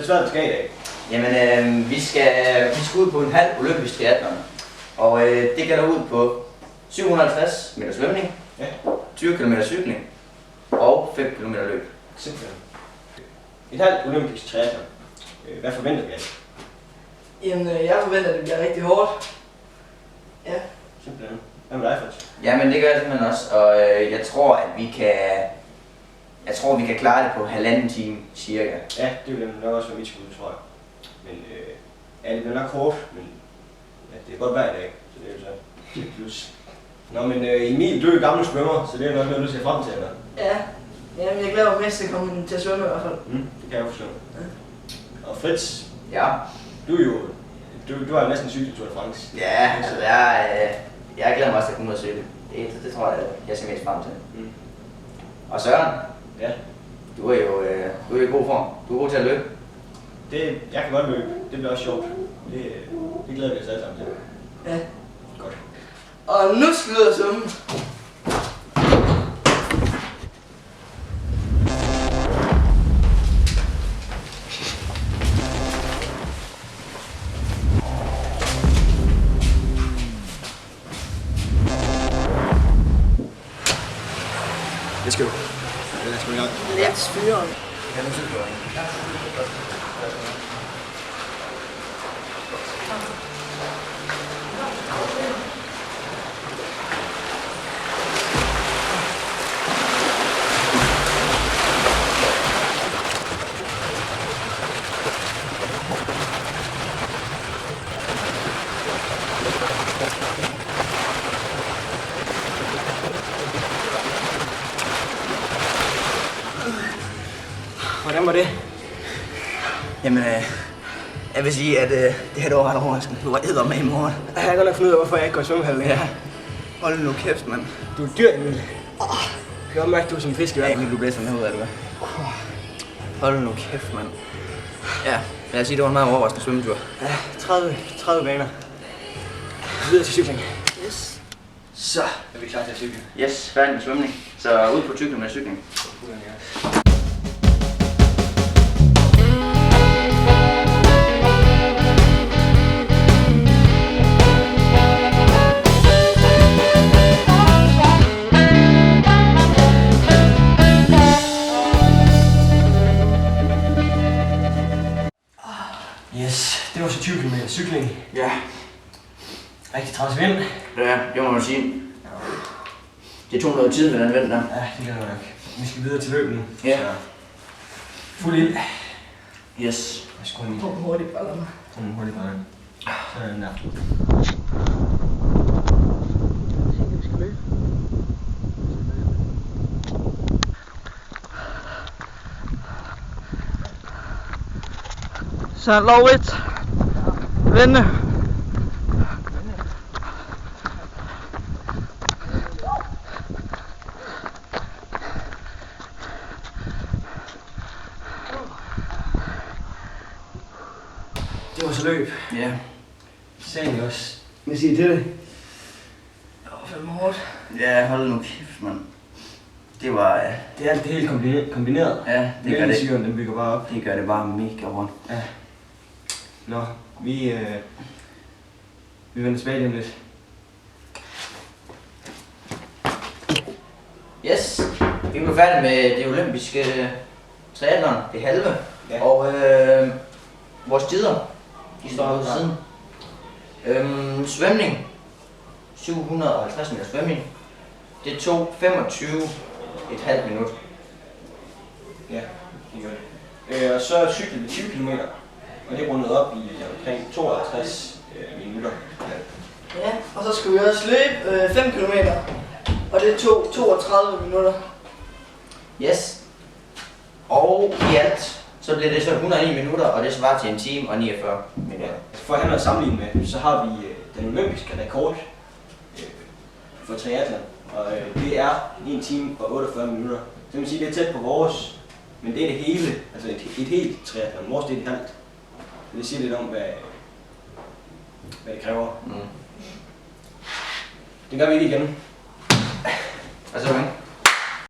Hvad er det skal i dag? Jamen, vi skal ud på en halv olympisk triathlon. Og det gælder ud på 750 meter svømning, 20 km cykling og 5 km løb. Simpelthen. Et halvt olympisk triathlon. Hvad forventer vi af det? Jamen, jeg forventer, at det bliver rigtig hårdt. Ja. Simpelthen. Hvad med dig, Fritz? Jamen, det gør jeg simpelthen også. Og jeg tror, at vi kan klare det på 1,5 time cirka. Ja, det vil nok også være mit skud, tror jeg. Men det bliver nok hårdt, men ja, det er godt hver dag, så det er jo så et plus. Nå, men Emil, du er jo gammel svømmer, så det er nok noget, du ser frem til, eller? Ja. Jamen, jeg glæder mig mest til at komme til at svømme i hvert fald. Det kan jeg jo forstå. Ja. Og Fritz, Ja. du har jo næsten cyklet Tour de France. Ja, altså jeg glæder mig også til at komme ud og cykle. Det tror jeg ser mest frem til. Og Søren, Ja. du er jo i god form. Du er god til at løbe. Jeg kan godt løbe. Det bliver også sjovt. Det glæder vi os alle sammen til. Ja. Godt. Og nu skal vi ud og svømme. Det skal du. Lad os gå i gang. Let's fyren. Kan du cykle? Hvordan var det? Jamen, jeg vil sige, at det her var ret overraskende. Du var eddermame i morgen. Jeg kan godt nok finde ud af, hvorfor jeg ikke går i svømmehallen. Ja. Hold nu kæft, mand. Du er dyr, Emil. Jeg kan godt mærke, at du er som en fisk i Ja, vandet. Emil, du blæser mig ud af det, hvad? Hold nu kæft, mand. Ja, lad os sige, det var en meget overraskende svømmetur. Ja, 30 baner. Videre til cykling. Yes. Så. Er vi klar til at cykle? Yes, færdig med svømning. Så ud på 20 km cykling. Yes, det var så 20 km cykling. Ja. Rigtig træls vind. Ja, det må man sige. Det tog noget tid med den vind der. Ja, det gør det nok. Vi skal videre til løb nu. Ja. Så fuld ild. Yes. Jeg skruer den i. Kom hurtigt, baller mig. Sådan hurtigt bare. Så er den der. Så lovligt. Vende. Det var så løb. Ja. Sagde vi også. Hvad siger I til det? Det var fandme hårdt. Ja, hold nu kæft, mand. Det var... Det er alt det helt kombineret. Ja, det gør det. Mælkesyren, den bygger bare op. Det gør det bare mega rundt. Ja. Nå, vi vender tilbage lige om lidt. Yes. Vi er færdige med det olympiske triathlon, det halve. Ja. Og vores tider, de står herude til siden. Svømning. 750 meter svømning. Det tog 25,5 minutter. Ja, det gør det. Og så cyklede vi 20 km, og det rundede op i omkring 52 minutter. Ja, og så skulle vi også løbe 5 km. Og det tog 32 minutter. Yes. Og i alt, så blev det så 109 minutter, og det svarer til 1 time og 49 minutter. For at have noget at sammenligne med, så har vi den olympiske rekord for triathlon, og det er 1 time og 48 minutter. Så man sige, det er tæt på vores, men det er det hele, altså et helt triathlon. Vores det er et halvt. Så det siger lidt om, hvad det kræver. Mm. Det gør vi ikke igen. Altså,